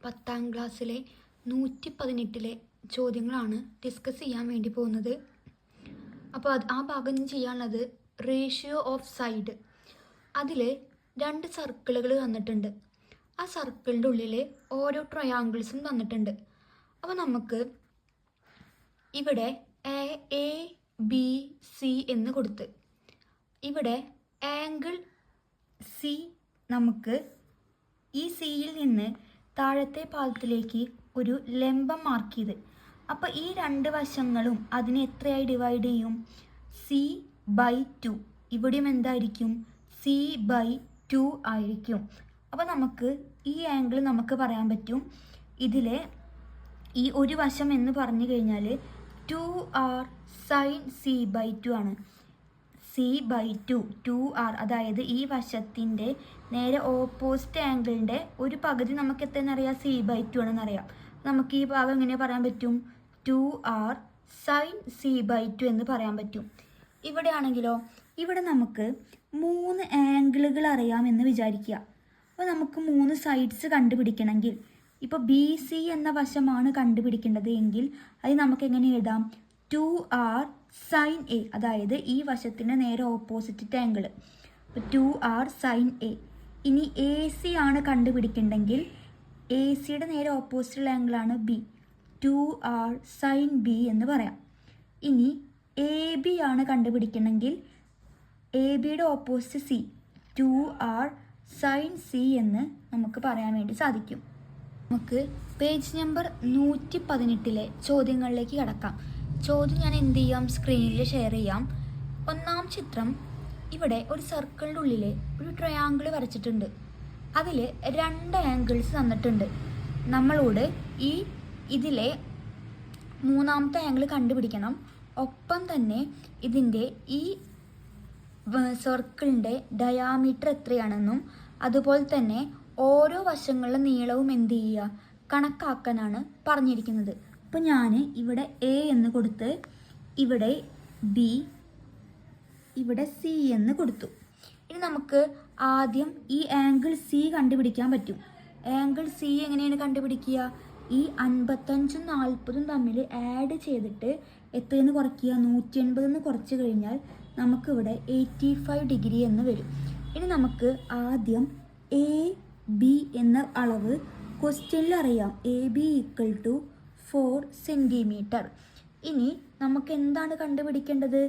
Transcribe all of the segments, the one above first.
10ാം ക്ലാസ്സിലെ 118 ചോദ്യങ്ങളാണ് ഡിസ്കസ് ചെയ്യാൻ വേണ്ടി പോകുന്നത്. അപ്പോൾ ആ ഭാഗം ചെയ്യാനുള്ളത് റേഷ്യോ ഓഫ് സൈഡ്. അതിൽ 2 സർക്കിളുകൾ തന്നിട്ടുണ്ട്. ആ സർക്കിളിൻ്റെ ഉള്ളിൽ ഓരോ ട്രയാങ്കിൾസും തന്നിട്ടുണ്ട്. അപ്പോൾ നമുക്ക് ഇവിടെ എ ബി സി എന്ന് കൊടുത്ത് ഇവിടെ ആംഗിൾ സി നമുക്ക് ഈ സിയിൽ നിന്ന് താഴത്തെ പാദത്തിലേക്ക് ഒരു ലംബം മാർക്ക് ചെയ്ത്, അപ്പോൾ ഈ 2 വശങ്ങളും അതിനെ എത്രയായി ഡിവൈഡ് ചെയ്യും? C/2. ഇവിടെയും എന്തായിരിക്കും? C/2 ആയിരിക്കും. അപ്പോൾ നമുക്ക് ഈ ആംഗിൾ നമുക്ക് പറയാൻ പറ്റും, ഇതിലെ ഈ ഒരു വശം എന്ന് പറഞ്ഞു കഴിഞ്ഞാൽ 2r sin C/2 ആണ്. C/2 2r, അതായത് ഈ വശത്തിൻ്റെ നേരെ ഓപ്പോസിറ്റ് ആംഗിളിൻ്റെ ഒരു പകുതി നമുക്ക് എത്രയെന്നറിയാം? C/2 ആണെന്നറിയാം. നമുക്ക് ഈ ഭാഗം എങ്ങനെ പറയാൻ പറ്റും? 2r sin C/2 എന്ന് പറയാൻ പറ്റും. ഇവിടെ ആണെങ്കിലോ, ഇവിടെ നമുക്ക് 3 ആംഗിളുകൾ അറിയാമെന്ന് വിചാരിക്കുക. അപ്പോൾ നമുക്ക് 3 സൈഡ്സ് കണ്ടുപിടിക്കണമെങ്കിൽ, ഇപ്പോൾ BC എന്ന വശമാണ് കണ്ടുപിടിക്കേണ്ടത് എങ്കിൽ അത് നമുക്ക് എങ്ങനെ എഴുതാം? 2r sin A, അതായത് ഈ വശത്തിൻ്റെ നേരെ ഓപ്പോസിറ്റ് ആംഗിൾ. അപ്പോൾ 2r sin A. ഇനി AC ആണ് കണ്ടുപിടിക്കേണ്ടെങ്കിൽ ACയുടെ നേരെ ഓപ്പോസിറ്റ് ആംഗിളാണ് B, 2r sin B എന്ന് പറയാം. ഇനി AB ആണ് കണ്ടുപിടിക്കണമെങ്കിൽ ABയുടെ opposite C, 2r sin C എന്ന് നമുക്ക് പറയാൻ വേണ്ടി സാധിക്കും. നമുക്ക് പേജ് നമ്പർ 118 ചോദ്യങ്ങളിലേക്ക് കടക്കാം. ചോദ്യം ഞാൻ എന്ത് ചെയ്യാം? സ്ക്രീനിൽ ഷെയർ ചെയ്യാം. 1ാം ചിത്രം, ഇവിടെ ഒരു സർക്കിളിൻ്റെ ഉള്ളിൽ ഒരു ട്രയാങ്കിൾ വരച്ചിട്ടുണ്ട്. അതിൽ 2 ആംഗിൾസ് തന്നിട്ടുണ്ട്. നമ്മളോട് ഇതിലെ 3ാമത്തെ ആംഗിൾ കണ്ടുപിടിക്കണം. ഒപ്പം തന്നെ ഇതിൻ്റെ ഈ സർക്കിളിൻ്റെ ഡയാമീറ്റർ എത്രയാണെന്നും അതുപോലെ തന്നെ ഓരോ വശങ്ങളുടെ നീളവും എന്ത് ചെയ്യുക? കണക്കാക്കാനാണ് പറഞ്ഞിരിക്കുന്നത്. അപ്പോൾ ഞാൻ ഇവിടെ A എന്ന് കൊടുത്ത്, ഇവിടെ B, ഇവിടെ C എന്ന് കൊടുത്തു. ഇനി നമുക്ക് ആദ്യം ഈ ആംഗിൾ C കണ്ടുപിടിക്കാൻ പറ്റും. ആംഗിൾ C എങ്ങനെയാണ് കണ്ടുപിടിക്കുക? ഈ 55ഉം 40ഉം തമ്മിൽ ആഡ് ചെയ്തിട്ട് എത്രയെന്ന് കുറയ്ക്കുക? 180 കുറച്ച് കഴിഞ്ഞാൽ നമുക്കിവിടെ 85 ഡിഗ്രി എന്ന് വരും. ഇനി നമുക്ക് ആദ്യം AB എന്ന അളവ് ക്വസ്റ്റ്യനിൽ അറിയാം. AB = 4 centimetre. ഇനി നമുക്ക് എന്താണ് കണ്ടുപിടിക്കേണ്ടത്?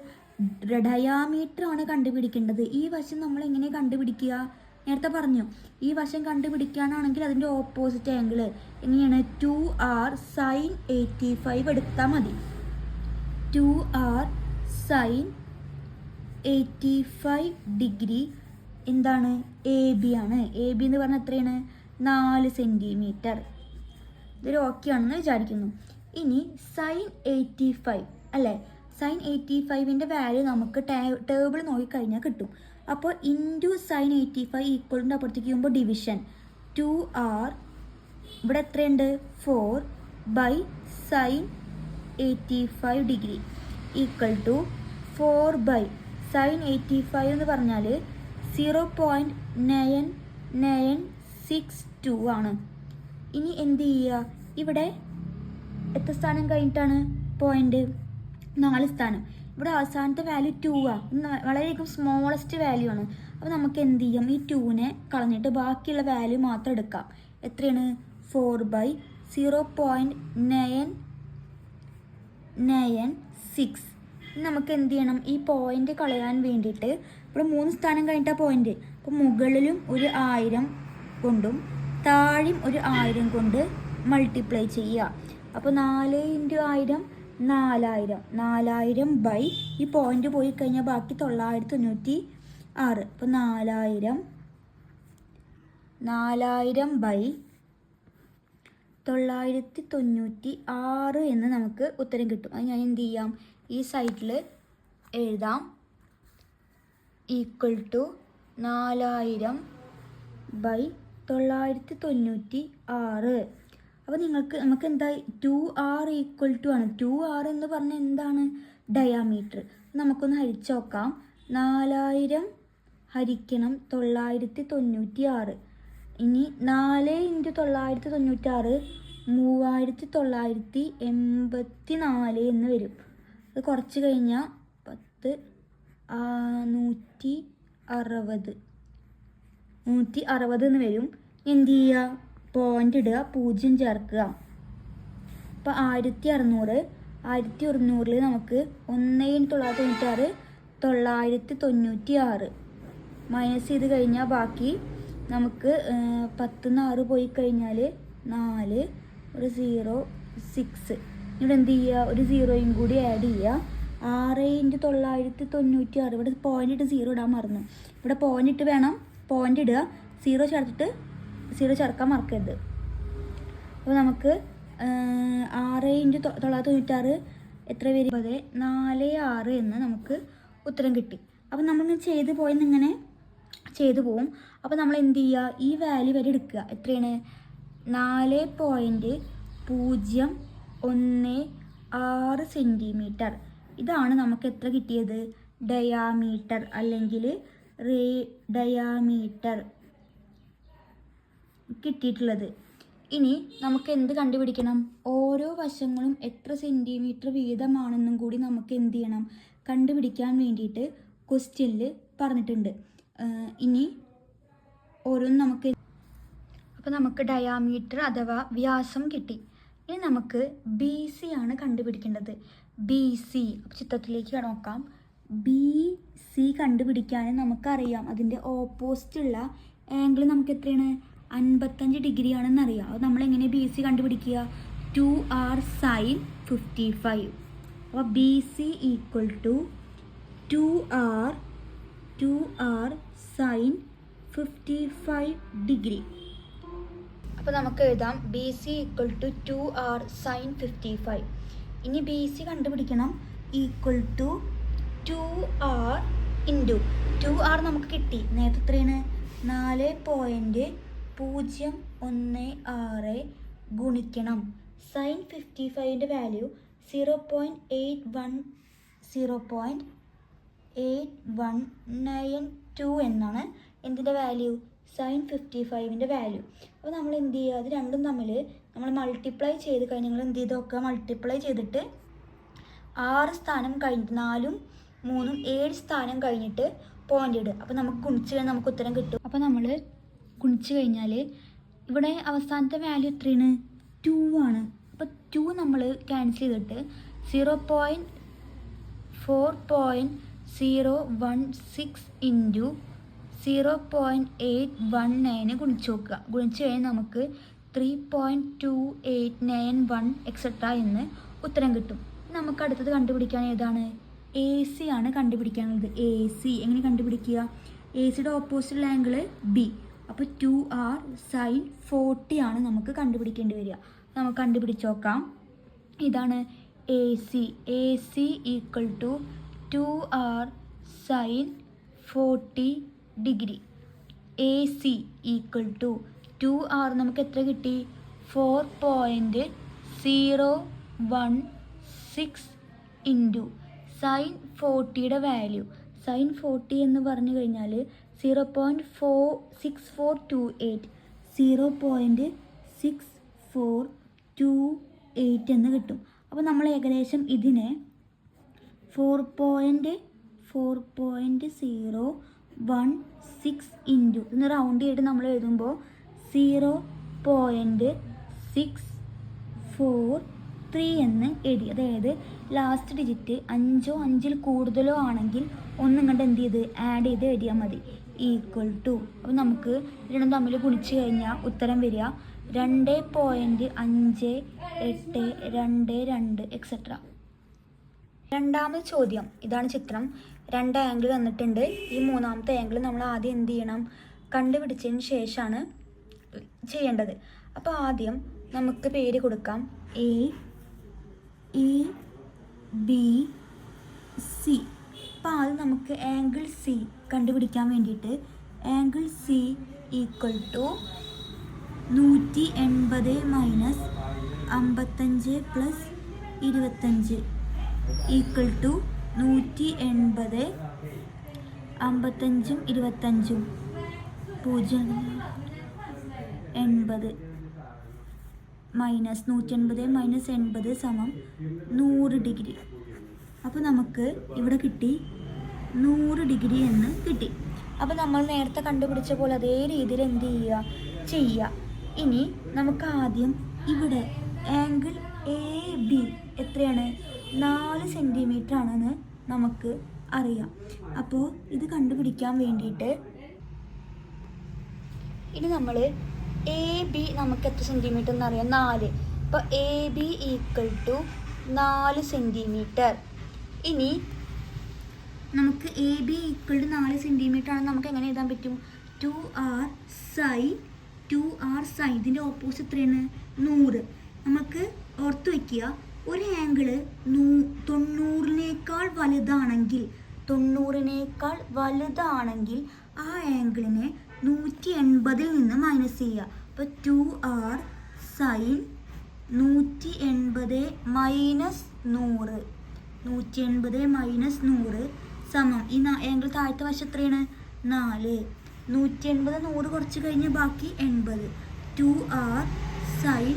ഡയാമീറ്റർ ആണ് കണ്ടുപിടിക്കേണ്ടത്. ഈ വശം നമ്മൾ എങ്ങനെ കണ്ടുപിടിക്കുക? നേരത്തെ പറഞ്ഞു, ഈ വശം കണ്ടുപിടിക്കാനാണെങ്കിൽ അതിൻ്റെ ഓപ്പോസിറ്റ് ആംഗിൾ എങ്ങനെയാണ്? 2r sin 85 എടുത്താൽ മതി. 2r sin 85 ഡിഗ്രി എന്താണ്? AB ആണ്. AB എന്ന് പറഞ്ഞാൽ എത്രയാണ്? 4 സെൻറ്റിമീറ്റർ. ഇതൊരു ഓക്കെ ആണെന്ന് വിചാരിക്കുന്നു. ഇനി sin 85 അല്ലേ? sin 85ൻ്റെ വാല്യൂ നമുക്ക് ടേബിൾ നോക്കിക്കഴിഞ്ഞാൽ കിട്ടും. അപ്പോൾ ഇൻറ്റു sin 85 ഈക്വലിൻ്റെ അപ്പുറത്തേക്ക് ചെയ്യുമ്പോൾ ഡിവിഷൻ 2r, ഇവിടെ എത്രയുണ്ട്? 4/sin 85 degree equal to 4/sin 85 എന്ന് പറഞ്ഞാൽ 0.9962 ആണ്. ഇനി എന്ത് ചെയ്യുക? ഇവിടെ എത്ര സ്ഥാനം കഴിഞ്ഞിട്ടാണ് പോയിന്റ്? 4 സ്ഥാനം. ഇവിടെ അവസാനത്തെ വാല്യൂ 2 ആണ്. വളരെയധികം സ്മോളസ്റ്റ് വാല്യൂ ആണ്. അപ്പോൾ നമുക്ക് എന്ത് ചെയ്യാം? ഈ 2നെ കളഞ്ഞിട്ട് ബാക്കിയുള്ള വാല്യൂ മാത്രം എടുക്കാം. എത്രയാണ്? 4/0.996. നമുക്ക് എന്ത് ചെയ്യണം? ഈ പോയിന്റ് കളയാൻ വേണ്ടിയിട്ട് ഇവിടെ 3 സ്ഥാനം കഴിഞ്ഞിട്ടാണ് പോയിന്റ്. അപ്പോൾ മുകളിലും ഒരു 1000 കൊണ്ടും താഴെയും ഒരു 1000 കൊണ്ട് മൾട്ടിപ്ലൈ ചെയ്യുക. അപ്പോൾ 4 × 1000 4000. 4000 ഈ പോയിന്റ് പോയി കഴിഞ്ഞാൽ ബാക്കി 996. അപ്പോൾ 4000 996 എന്ന് നമുക്ക് ഉത്തരം കിട്ടും. അത് ഞാൻ എന്ത് ചെയ്യാം? ഈ സൈഡിൽ എഴുതാം. Equal to 4000/996. അപ്പോൾ നമുക്ക് എന്താ? 2r = ആണ്. 2r എന്ന് പറഞ്ഞാൽ എന്താണ്? ഡയാമീറ്റർ. നമുക്കൊന്ന് ഹരിച്ച് നോക്കാം. 4000 × 996 ഇനി 4 × 996 3984 എന്ന് വരും. അത് കുറച്ച് കഴിഞ്ഞാൽ 10 160 എന്ന് വരും. എന്ത് ചെയ്യുക? പോയിൻ്റ് ഇടുക, 0 ചേർക്കുക. അപ്പോൾ 1600 നമുക്ക് 1 × 996 996 മൈനസ് ചെയ്ത് കഴിഞ്ഞാൽ ബാക്കി നമുക്ക് 10 ന്ന് 6 പോയി കഴിഞ്ഞാൽ 4 ഒരു 0 6. ഇവിടെ എന്ത് ചെയ്യുക? ഒരു 0യും കൂടി ആഡ് ചെയ്യുക. 6 × 996 ഇവിടെ പോയിൻ്റ് ഇട്ട് 0 ഇടാൻ മറന്നു. ഇവിടെ പോയിൻ്റ് ഇട്ട് വേണം പോയിൻ്റ് ഇടുക. 0 ചേർത്തിട്ട് 0 ചേർക്കാൻ മറക്കരുത്. അപ്പോൾ നമുക്ക് 6 × 996 എത്ര വരും? 46 എന്ന് നമുക്ക് ഉത്തരം കിട്ടി. അപ്പോൾ നമ്മളിങ്ങനെ ഇങ്ങനെ ചെയ്തു പോവും. അപ്പോൾ നമ്മൾ എന്ത് ചെയ്യുക? ഈ വാല്യൂ വരെ എടുക്കുക. എത്രയാണ്? 4.016 സെൻറ്റിമീറ്റർ. ഇതാണ് നമുക്ക് എത്ര കിട്ടിയത്? ഡയാമീറ്റർ അല്ലെങ്കിൽ ഡയാമീറ്റർ കിട്ടിയിട്ടുള്ളത്. ഇനി നമുക്ക് എന്ത് കണ്ടുപിടിക്കണം? ഓരോ വശങ്ങളും എത്ര സെൻറ്റിമീറ്റർ വീതമാണെന്നും കൂടി നമുക്ക് എന്ത് ചെയ്യണം? കണ്ടുപിടിക്കാൻ വേണ്ടിയിട്ട് ക്വസ്റ്റ്യനിൽ പറഞ്ഞിട്ടുണ്ട്. ഇനി ഓരോന്നും അപ്പോൾ നമുക്ക് ഡയാമീറ്റർ അഥവാ വ്യാസം കിട്ടി. ഇനി നമുക്ക് BC ആണ് കണ്ടുപിടിക്കേണ്ടത്. BC ചിത്രത്തിലേക്ക് നോക്കാം. BC കണ്ടുപിടിക്കാൻ നമുക്കറിയാം അതിൻ്റെ ഓപ്പോസിറ്റുള്ള ആംഗിൾ നമുക്ക് എത്രയാണ്? 55 ഡിഗ്രി ആണെന്ന് അറിയാം. അപ്പോൾ നമ്മളെങ്ങനെ BC കണ്ടുപിടിക്കുക? 2r sin 55. അപ്പോൾ BC = 2r sin 55 ഡിഗ്രി. അപ്പോൾ നമുക്ക് എഴുതാം BC = 2r sin 55. ഇനി BC കണ്ടുപിടിക്കണം. = 2r × 2r നമുക്ക് കിട്ടി. നേരത്തെ എത്രയാണ്? 4.016 ഗുണിക്കണം sin 55ൻ്റെ വാല്യൂ 0.8192 എന്നാണ്. എന്തിൻ്റെ വാല്യൂ? sin 55ൻ്റെ value. അപ്പോൾ നമ്മൾ എന്ത് ചെയ്യുക? അത് രണ്ടും തമ്മിൽ നമ്മൾ മൾട്ടിപ്ലൈ ചെയ്ത് കഴിഞ്ഞ് നിങ്ങൾ എന്ത് ചെയ്തൊക്കെ മൾട്ടിപ്ലൈ ചെയ്തിട്ട് 6 സ്ഥാനം കഴിഞ്ഞിട്ട് 4ഉം 3ഉം 7 സ്ഥാനം കഴിഞ്ഞിട്ട് പോയിൻ്റ് ഇടുക. അപ്പോൾ നമുക്ക് ഗുണിച്ച് കഴിഞ്ഞാൽ നമുക്ക് ഉത്തരം കിട്ടും. അപ്പോൾ നമ്മൾ ഗുണിച്ച് കഴിഞ്ഞാൽ ഇവിടെ അവസാനത്തെ വാല്യൂ എത്രയാണ്? 2 ആണ്. അപ്പോൾ 2 നമ്മൾ ക്യാൻസൽ ചെയ്തിട്ട് 4.016 × 0.819 ഗുണിച്ച് നോക്കുക. ഗുണിച്ച് കഴിഞ്ഞാൽ നമുക്ക് 3.2891 എക്സെട്ര എന്ന് ഉത്തരം കിട്ടും. നമുക്ക് അടുത്തത് കണ്ടുപിടിക്കാൻ ഏതാണ്? AC ആണ് കണ്ടുപിടിക്കാനുള്ളത്. AC എങ്ങനെ കണ്ടുപിടിക്കുക? ACയുടെ ഓപ്പോസിറ്റ് ആംഗിൾ B. അപ്പോൾ 2r sin 40 ആണ് നമുക്ക് കണ്ടുപിടിക്കേണ്ടി വരിക. നമുക്ക് കണ്ടുപിടിച്ച് നോക്കാം. ഇതാണ് AC. AC = 2r sin 40 degree. AC = 2r നമുക്ക് എത്ര കിട്ടി? 4.016 × sin 40യുടെ വാല്യൂ. sin 40 എന്ന് പറഞ്ഞു കഴിഞ്ഞാൽ 0.6428 0.6428 എന്ന് കിട്ടും. അപ്പോൾ നമ്മൾ ഏകദേശം ഇതിനെ 4.016 ഇന്ന് റൗണ്ട് ചെയ്തിട്ട് നമ്മൾ എഴുതുമ്പോൾ 0.643 എന്ന് എഴുതി. അതായത് ലാസ്റ്റ് ഡിജിറ്റ് 5ഓ 5ൽ കൂടുതലോ ആണെങ്കിൽ ഒന്നും കണ്ട് എന്ത് ചെയ്ത് ആഡ് ചെയ്ത് എഴുതിയാൽ മതി. = അപ്പോൾ നമുക്ക് രണ്ടും തമ്മിൽ ഗുണിച്ച് കഴിഞ്ഞാൽ ഉത്തരം വരിക 2.5822 എക്സെട്ര. രണ്ടാമത്തെ ചോദ്യം ഇതാണ്. ചിത്രം 2 ആംഗിൾ തന്നിട്ടുണ്ട്. ഈ മൂന്നാമത്തെ ആംഗിൾ നമ്മൾ ആദ്യം എന്ത് ചെയ്യണം? കണ്ടുപിടിച്ചതിന് ശേഷമാണ് ചെയ്യേണ്ടത്. അപ്പോൾ ആദ്യം നമുക്ക് പേര് കൊടുക്കാം. ABC. അപ്പോൾ ആദ്യം നമുക്ക് ആംഗിൾ C കണ്ടുപിടിക്കാൻ വേണ്ടിയിട്ട് ആംഗിൾ C = 180 - 55 + 25 = 180 55ഉം 25ഉം 0 80 മൈനസ് 180 മൈനസ് 80 സമം 100 ഡിഗ്രി. അപ്പോൾ നമുക്ക് ഇവിടെ കിട്ടി 100 ഡിഗ്രി എന്ന് കിട്ടി. അപ്പോൾ നമ്മൾ നേരത്തെ കണ്ടുപിടിച്ച പോലെ അതേ രീതിയിൽ എന്ത് ചെയ്യുക. ഇനി നമുക്ക് ആദ്യം ഇവിടെ ആംഗിൾ AB എത്രയാണ്? 4 സെൻറ്റിമീറ്റർ ആണെന്ന് നമുക്ക് അറിയാം. അപ്പോൾ ഇത് കണ്ടുപിടിക്കാൻ വേണ്ടിയിട്ട് ഇനി നമ്മൾ AB നമുക്ക് എത്ര സെൻറ്റിമീറ്റർ എന്നറിയാം? 4. അപ്പോൾ AB ഈക്വൽ ടു 4 സെൻറ്റിമീറ്റർ. ഇനി നമുക്ക് AB ഈക്വൽ ടു 4 സെൻറ്റിമീറ്റർ ആണെന്ന് നമുക്ക് എങ്ങനെ എഴുതാൻ പറ്റും? 2R സൈൻ ഇതിൻ്റെ ഓപ്പോസിറ്റ് എത്രയാണ്? 100. നമുക്ക് ഓർത്ത് വയ്ക്കുക, ഒരു ആംഗിള് 90-നേക്കാൾ വലുതാണെങ്കിൽ ആ ആംഗിളിനെ 180 നിന്ന് മൈനസ് ചെയ്യുക. അപ്പോൾ 2R സൈൻ 180 മൈനസ് 100 സമം ഈ ആംഗിൾ താഴത്തെ വശം എത്രയാണ്? 4. 180 100 കുറച്ച് കഴിഞ്ഞ് ബാക്കി 80. 2R sine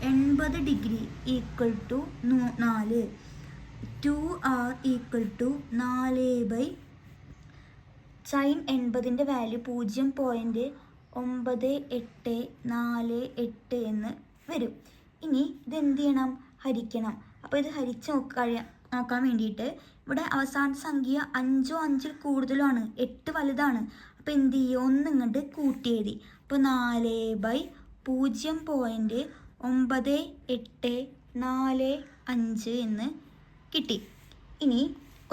80 degree equal to 4. 2R equal to 4 sine 80ൻ്റെ വാല്യൂ 0.9848 എന്ന് വരും. ഇനി ഇതെന്ത് ചെയ്യണം? ഹരിക്കണം. അപ്പോൾ ഇത് ഹരിച്ച് നോക്കാൻ വേണ്ടിയിട്ട് ഇവിടെ അവസാനത്തെ സംഖ്യ 5 5 കൂടുതലോ ആണ്, 8 വലുതാണ്. അപ്പോൾ എന്ത് ചെയ്യുക? 1 ഇങ്ങോട്ട് കൂട്ടി എഴുതി. അപ്പോൾ 4/0.9845 എന്ന് കിട്ടി. ഇനി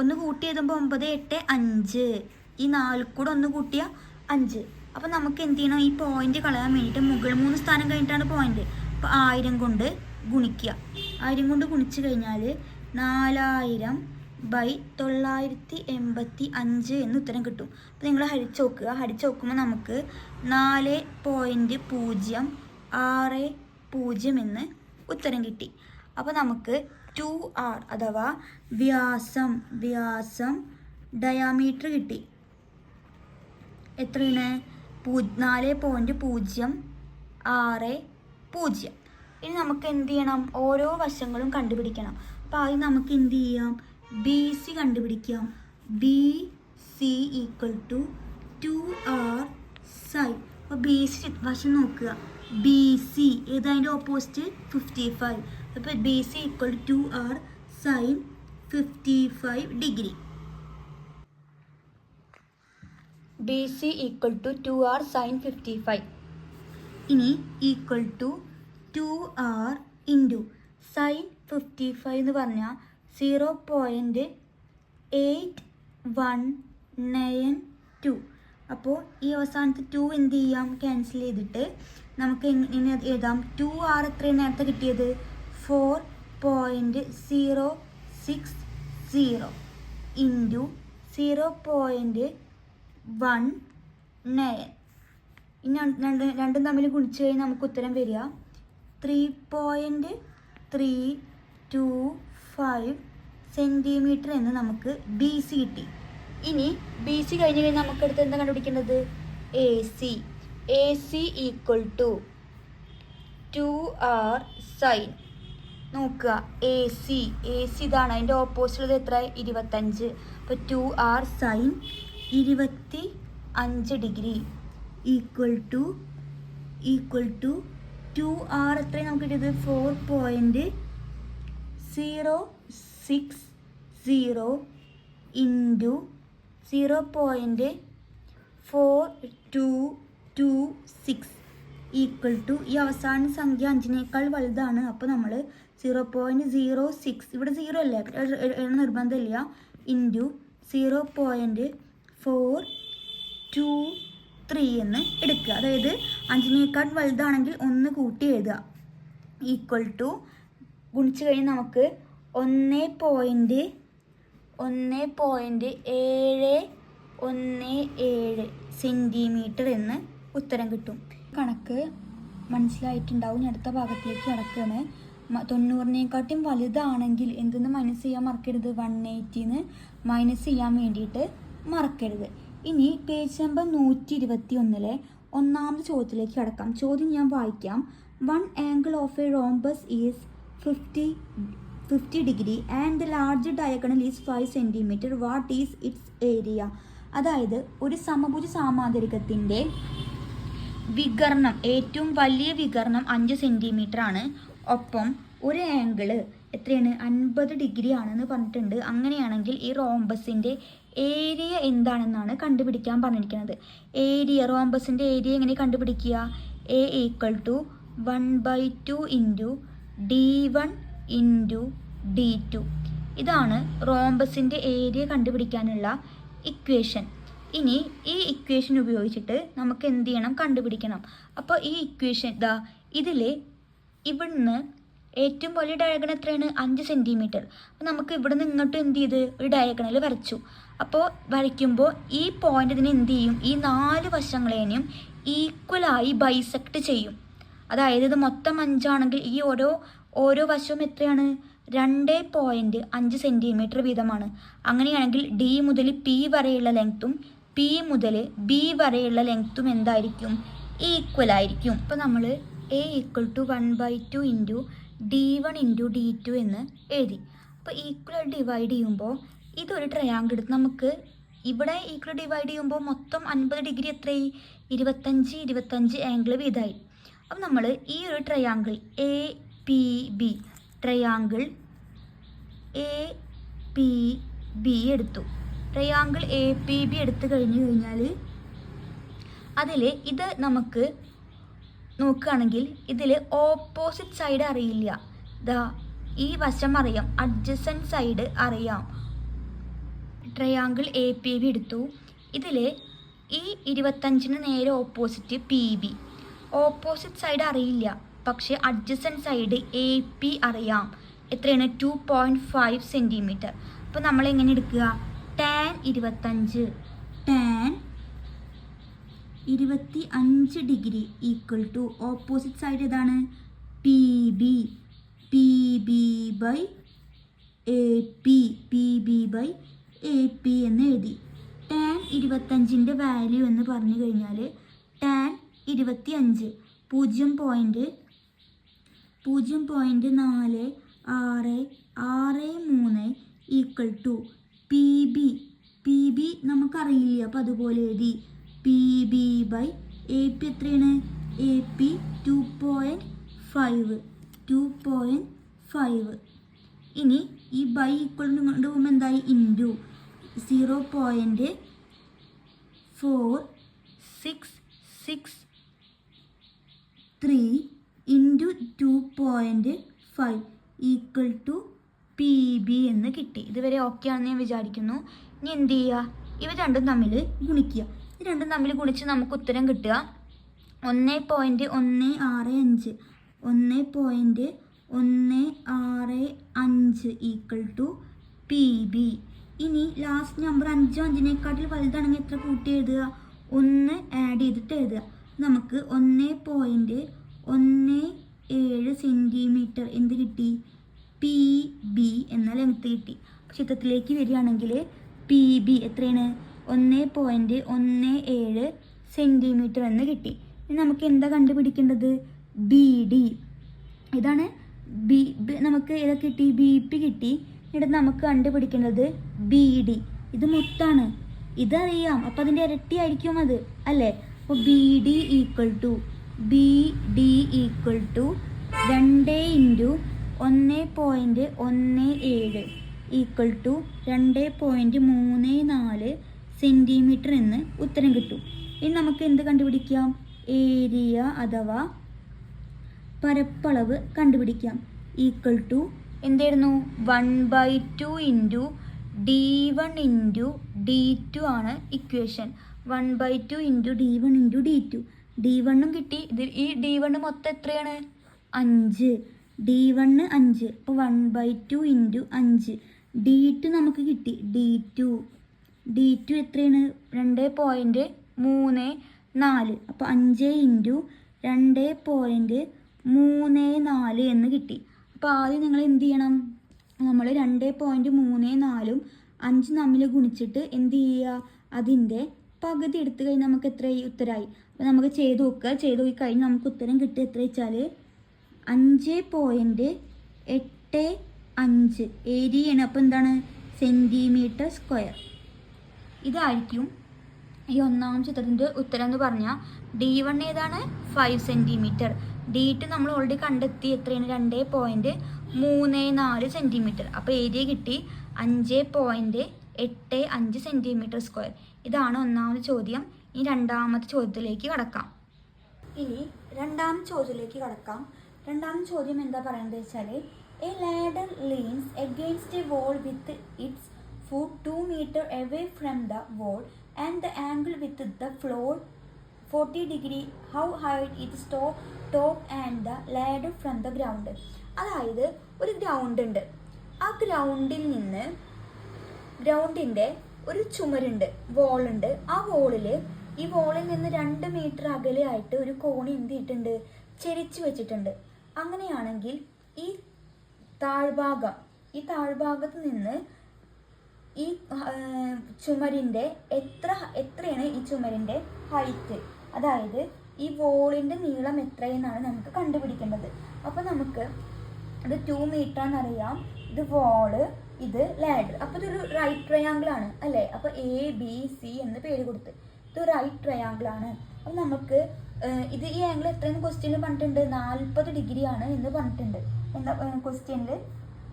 ഒന്ന് കൂട്ടി എഴുതുമ്പോൾ 985, ഈ 4 കൂടെ ഒന്ന് കൂട്ടിയ 5. അപ്പോൾ നമുക്ക് എന്ത് ചെയ്യണം? ഈ പോയിന്റ് കളയാൻ വേണ്ടിയിട്ട് മുകളിൽ 3 സ്ഥാനം കഴിഞ്ഞിട്ടാണ് പോയിന്റ്. അപ്പോൾ 1000 കൊണ്ട് ഗുണിക്കുക. 1000 കൊണ്ട് ഗുണിച്ച് കഴിഞ്ഞാൽ 4000/985 എന്ന് ഉത്തരം കിട്ടും. അപ്പോൾ നിങ്ങൾ ഹരിച്ച് നോക്കുമ്പോൾ നമുക്ക് 4.060 എന്ന് ഉത്തരം കിട്ടി. അപ്പോൾ നമുക്ക് 2R അഥവാ വ്യാസം ഡയാമീറ്റർ കിട്ടി. എത്രയാണ്? 4.060. ഇനി നമുക്ക് എന്ത് ചെയ്യണം? ഓരോ വശങ്ങളും കണ്ടുപിടിക്കണം. അപ്പോൾ ആദ്യം നമുക്ക് എന്ത് ചെയ്യാം? BC കണ്ടുപിടിക്കാം. BC equal to 2R sine. അപ്പോൾ BC വശം നോക്കുക. BC ഏതതിൻ്റെ ഓപ്പോസിറ്റ്? 55. അപ്പോൾ BC equal to 2R sine 55 degree. BC equal to 2R sine 55. ഇനി equal to 2R into sine 55 എന്ന് പറഞ്ഞാൽ 0.8192. അപ്പോൾ ഈ അവസാനത്തെ 2 എന്ത് ചെയ്യാം? ക്യാൻസൽ ചെയ്തിട്ട് നമുക്ക് എങ്ങനെ എഴുതാം? 2R എത്രയാണ് നേരത്തെ കിട്ടിയത്? 4.060 ഇൻറ്റു 0.19. ഇനി രണ്ടും തമ്മിൽ ഗുണിച്ച് കഴിഞ്ഞാൽ നമുക്ക് ഉത്തരം വരിക 3.325 സെൻറ്റിമീറ്റർ എന്ന് നമുക്ക് BC കിട്ടി. ഇനി BC കഴിഞ്ഞ് കഴിഞ്ഞാൽ നമുക്ക് അടുത്ത് എന്താ കണ്ടുപിടിക്കേണ്ടത്? AC equal to 2R sine. നോക്കുക, AC ഇതാണ്, അതിൻ്റെ ഓപ്പോസിറ്റ് എത്ര? 25. അപ്പോൾ 2R sign 25 degree equal to 2R എത്രയും നമുക്ക് കിട്ടിയത്? 4.060 ഇൻറ്റു 0.4226 ഈക്വൽ ടു ഈ അവസാന സംഖ്യ 5-നേക്കാൾ വലുതാണ്. അപ്പോൾ നമ്മൾ 0.06, ഇവിടെ 0 അല്ലേ, നിർബന്ധമില്ല, ഇൻറ്റു 0.423 എന്ന് എടുക്കുക. അതായത് 5-നേക്കാൾ വലുതാണെങ്കിൽ 1 കൂട്ടി എഴുതുക. ഈക്വൽ ടു ഗുണിച്ച് കഴിഞ്ഞ് നമുക്ക് 1.717 സെൻറ്റിമീറ്റർ എന്ന് ഉത്തരം കിട്ടും. കണക്ക് മനസ്സിലായിട്ടുണ്ടാവും. അടുത്ത ഭാഗത്തിലേക്ക് കിടക്കുകയാണ്. 90-നേക്കാട്ടും വലുതാണെങ്കിൽ എന്തെന്ന് മൈനസ് ചെയ്യാൻ മറക്കരുത്? 180 മൈനസ് ചെയ്യാൻ വേണ്ടിയിട്ട് മറക്കരുത്. ഇനി പേജ് നമ്പർ 121 ഒന്നാമത്തെ ചോദ്യത്തിലേക്ക് കടക്കാം. ചോദ്യം ഞാൻ വായിക്കാം. One angle of A rhombus is 50 degree and the large diagonal is 5 centimetre. What is it's area? അതായത് ഒരു സമഭുജ സാമാന്തരികത്തിൻ്റെ വികർണം, ഏറ്റവും വലിയ വികർണം 5 സെൻറ്റിമീറ്റർ ആണ്. ഒപ്പം ഒരു ആംഗിള് എത്രയാണ്? 50 ഡിഗ്രി ആണെന്ന് പറഞ്ഞിട്ടുണ്ട്. അങ്ങനെയാണെങ്കിൽ ഈ റോംബസിൻ്റെ ഏരിയ എന്താണെന്നാണ് കണ്ടുപിടിക്കാൻ പറഞ്ഞിരിക്കുന്നത്. റോംബസിൻ്റെ ഏരിയ എങ്ങനെ കണ്ടുപിടിക്കുക? A = 1/2 into D1 into D2. ഇതാണ് റോംബസിൻ്റെ ഏരിയ കണ്ടുപിടിക്കാനുള്ള ഇക്വേഷൻ. ഇനി ഈ ഇക്വേഷൻ ഉപയോഗിച്ചിട്ട് നമുക്ക് എന്ത് ചെയ്യണം? കണ്ടുപിടിക്കണം. അപ്പോൾ ഈ ഇക്വേഷൻ ഇവിടുന്ന് ഏറ്റവും വലിയ ഡയഗണൽ എത്രയാണ്? 5 സെൻറ്റിമീറ്റർ. അപ്പോൾ നമുക്ക് ഇവിടുന്ന് ഇങ്ങോട്ട് എന്ത് ചെയ്ത് ഒരു ഡയഗണൽ വരച്ചു. അപ്പോൾ വരയ്ക്കുമ്പോൾ ഈ പോയിന്റ് ഇതിനെ എന്ത് ചെയ്യും? ഈ 4 വശങ്ങളെയും ഈക്വലായി ബൈസെക്ട് ചെയ്യും. അതായത് ഇത് മൊത്തം 5 ആണെങ്കിൽ ഈ ഓരോ വശവും എത്രയാണ്? 2.5 സെൻറ്റിമീറ്റർ വീതമാണ്. അങ്ങനെയാണെങ്കിൽ D മുതൽ P വരെയുള്ള ലെങ്ത്തും P മുതൽ B വരെയുള്ള ലെങ്ത്തും എന്തായിരിക്കും? ഈക്വൽ ആയിരിക്കും. അപ്പോൾ നമ്മൾ A = 1/2 into D1 into D2 എന്ന് എഴുതി. അപ്പോൾ ഈക്വൽ ഡിവൈഡ് ചെയ്യുമ്പോൾ ഇതൊരു ട്രയാങ്കിൾ എടുത്ത് നമുക്ക് ഇവിടെ ഈക്വൽ ഡിവൈഡ് ചെയ്യുമ്പോൾ മൊത്തം 50 ഡിഗ്രി എത്രയായി? 25 ആംഗിൾ വീതമായി. അപ്പം നമ്മൾ ഈ ഒരു ട്രയാങ്കിൾ APB എടുത്തു. ട്രയാങ്കിൾ APB എടുത്തു കഴിഞ്ഞാൽ അതിൽ ഇത് നമുക്ക് നോക്കുകയാണെങ്കിൽ ഇതിൽ ഓപ്പോസിറ്റ് സൈഡ് അറിയില്ല. ഈ വശം അറിയാം, അഡ്ജസൻറ്റ് സൈഡ് അറിയാം. ട്രയാങ്കിൾ APB എടുത്തു. ഇതിൽ ഈ 25 നേരെ ഓപ്പോസിറ്റ് PB. ഓപ്പോസിറ്റ് സൈഡ് അറിയില്ല, പക്ഷേ അഡ്ജസൻറ്റ് സൈഡ് AP അറിയാം. എത്രയാണ്? 2.5 സെൻറ്റിമീറ്റർ. അപ്പോൾ നമ്മൾ എങ്ങനെ എടുക്കുക? tan 25 degree equal to opposite side ഏതാണ്? PB ബൈ AP എന്ന് എഴുതി. tan 25ൻ്റെ വാല്യൂ എന്ന് പറഞ്ഞു കഴിഞ്ഞാൽ tan 25 0.463 ഈക്വൽ ടു PB നമുക്കറിയില്ല, അപ്പോൾ അതുപോലെ എഴുതി. PB ബൈ AP എത്രയാണ്? AP 2.5. ഇനി ഈ ബൈ ഈക്വൽ കൊണ്ടുപോകുമ്പോൾ എന്തായി? Into 0.4663 into 2.5 equal to PB എന്ന് കിട്ടി. ഇതുവരെ ഓക്കെ ആണെന്ന് ഞാൻ വിചാരിക്കുന്നു. ഇനി എന്ത് ചെയ്യുക? ഇവ രണ്ടും തമ്മിൽ ഗുണിക്കുക. ഇത് രണ്ടും തമ്മിൽ ഗുണിച്ച് നമുക്ക് ഉത്തരം കിട്ടുക 1.165 ഈക്വൽ ടു PB. ഇനി ലാസ്റ്റ് നമ്പർ 5 വലുതാണെങ്കിൽ എത്ര കൂട്ടി എഴുതുക? 1 ആഡ് ചെയ്തിട്ട് എഴുതുക. നമുക്ക് 1.17 സെൻറ്റിമീറ്റർ എന്ത് കിട്ടി? PB എന്ന ലെങ്ത് കിട്ടി. ചിത്രത്തിലേക്ക് വരികയാണെങ്കിൽ PB എത്രയാണ്? 1.17 സെൻറ്റിമീറ്റർ എന്ന് കിട്ടി. ഇനി നമുക്ക് എന്താ കണ്ടുപിടിക്കേണ്ടത്? BD. ഇതാണ് നമുക്ക് ഏതൊക്കെ കിട്ടി? BP കിട്ടി. എന്നിട്ട് നമുക്ക് കണ്ടുപിടിക്കേണ്ടത് BD. ഇത് മൊത്തമാണ്, ഇതറിയാം, അപ്പം അതിൻ്റെ ഇരട്ടി ആയിരിക്കും അത്, അല്ലേ? അപ്പോൾ BD equal to 2 into 1.17 equal to 2.34 centimetre എന്ന് ഉത്തരം കിട്ടും. ഇനി നമുക്ക് എന്ത് കണ്ടുപിടിക്കാം? ഏരിയ അഥവാ പരപ്പളവ് കണ്ടുപിടിക്കാം. ഈക്വൽ ടു എന്തായിരുന്നു? 1/2 ഇൻറ്റു D1 ഇൻറ്റു D2 ആണ് equation. 1/2 into D1 into D2. D1 കിട്ടി. ഈ D1 മൊത്തം എത്രയാണ്? 5. D1 5. അപ്പോൾ 1/2 ഇൻറ്റു 5. D2 നമുക്ക് കിട്ടി. D2 എത്രയാണ്? 2.34. അപ്പോൾ 5 ഇൻറ്റു 2.34 എന്ന് കിട്ടി. അപ്പോൾ ആദ്യം നിങ്ങൾ എന്ത് ചെയ്യണം? നമ്മൾ 2.34 5 തമ്മിൽ ഗുണിച്ചിട്ട് എന്ത് ചെയ്യുക? അതിൻ്റെ പകുതി എടുത്തു കഴിഞ്ഞാൽ നമുക്ക് എത്രയായി? ഉത്തരമായി. അപ്പോൾ നമുക്ക് ചെയ്ത് നോക്കി കഴിഞ്ഞ് നമുക്ക് ഉത്തരം കിട്ടുക എത്ര വെച്ചാൽ 5.85 ഏരിയയാണ്. അപ്പോൾ എന്താണ് സെൻറ്റിമീറ്റർ സ്ക്വയർ. ഇതായിരിക്കും ഈ ഒന്നാം ചിത്രത്തിൻ്റെ ഉത്തരം എന്ന് പറഞ്ഞാൽ D1 ഏതാണ് 5 സെൻറ്റിമീറ്റർ. D2 നമ്മൾ ഓൾറെഡി കണ്ടെത്തി എത്രയാണ് 2.34 സെൻറ്റിമീറ്റർ. അപ്പോൾ ഏരിയ കിട്ടി 5.85 സെൻറ്റിമീറ്റർ സ്ക്വയർ. ഇതാണ് ഒന്നാമത്തെ ചോദ്യം. ഇനി രണ്ടാമത്തെ ചോദ്യത്തിലേക്ക് കടക്കാം. രണ്ടാമത്തെ ചോദ്യം എന്താ പറയുന്നത് വെച്ചാൽ a ladder leans against a wall with its foot 2 meter away from the wall and the angle with the floor 40 degree. How high is the top and the ladder from the ground? അതായത് ഒരു ground ഉണ്ട്. ആ ഗ്രൗണ്ടിൻ്റെ ഒരു ചുമരുണ്ട്, വോളുണ്ട്. ആ ഈ വോളിൽ നിന്ന് 2 meter അകലെ ആയിട്ട് ഒരു കോണി എന്ത് ചെയ്തിട്ടുണ്ട്, ചെരിച്ചു വെച്ചിട്ടുണ്ട്. അങ്ങനെയാണെങ്കിൽ ഈ താഴ്ഭാഗത്ത് നിന്ന് ഈ ചുമരിൻ്റെ എത്രയാണ് ഈ ചുമരിൻ്റെ ഹൈറ്റ്, അതായത് ഈ വോളിൻ്റെ നീളം എത്രയെന്നാണ് നമുക്ക് കണ്ടുപിടിക്കേണ്ടത്. അപ്പോൾ നമുക്ക് ഇത് 2 meter എന്നറിയാം, ഇത് വോള്, ഇത് ലാഡർ. അപ്പോൾ ഇതൊരു റൈറ്റ് ട്രയാങ്കിൾ ആണ് അല്ലേ. അപ്പോൾ ABC എന്ന് പേര് കൊടുത്ത് ഇത് റൈറ്റ് ട്രയാങ്കിൾ ആണ്. അപ്പോൾ നമുക്ക് ഇത് ഈ ആംഗിൾ എത്രയെന്ന് ക്വസ്റ്റ്യനിൽ പറഞ്ഞിട്ടുണ്ട്, 40 degree ആണ് എന്ന് പറഞ്ഞിട്ടുണ്ട്. എന്താ ക്വസ്റ്റ്യനിൽ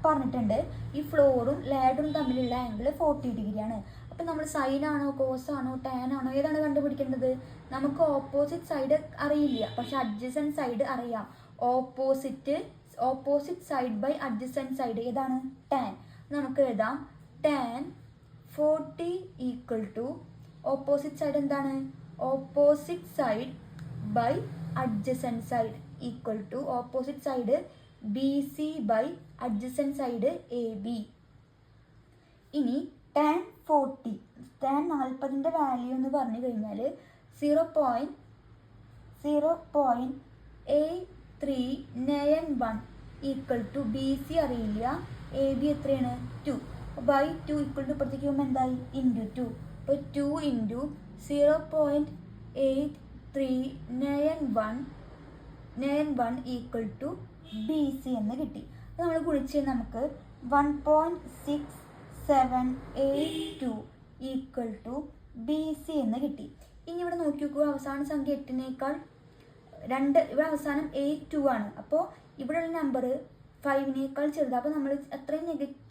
പറഞ്ഞിട്ടുണ്ട് ഈ ഫ്ലോറും ലാഡറും തമ്മിലുള്ള ആംഗിൾ 40 degree ആണ്. അപ്പം നമ്മൾ സൈൻ ആണോ കോസ് ആണോ ടാൻ ആണോ ഏതാണ് കണ്ടുപിടിക്കേണ്ടത്? നമുക്ക് ഓപ്പോസിറ്റ് സൈഡ് അറിയില്ല, പക്ഷെ അഡ്ജസൻറ്റ് സൈഡ് അറിയാം. Opposite side by adjacent side ഏതാണ്? ടാൻ. നമുക്ക് എഴുതാം tan 40 equal to opposite side എന്താണ്? Opposite side by adjacent side equal to opposite side BC by adjacent side AB. ഇനി ടാൻ 40ൻ്റെ വാല്യൂ എന്ന് പറഞ്ഞു കഴിഞ്ഞാൽ 0.8391 ഈക്വൽ ടു BC അറിയില്ല, AB എത്രയാണ് 2 ബൈ 2 ഈക്വൽ ടു ഇപ്പുറത്തേക്ക് പോകുമ്പോൾ എന്തായി ഇൻറ്റു 2. അപ്പോൾ 2 ഇൻറ്റു 0.8391 ഈക്വൽ ടു BC എന്ന് കിട്ടി. അപ്പോൾ നമ്മൾ ഗുണിച്ച് നമുക്ക് 1.6782 ഈക്വൽ ടു BC എന്ന് കിട്ടി. ഇനി ഇവിടെ നോക്കി നോക്കൂ, അവസാന സംഖ്യ 8നേക്കാൾ 2, ഇവിടെ അവസാനം 82 ആണ്. അപ്പോൾ ഇവിടെയുള്ള നമ്പർ 5നേക്കാൾ ചെറുത്. അപ്പോൾ നമ്മൾ അത്രയും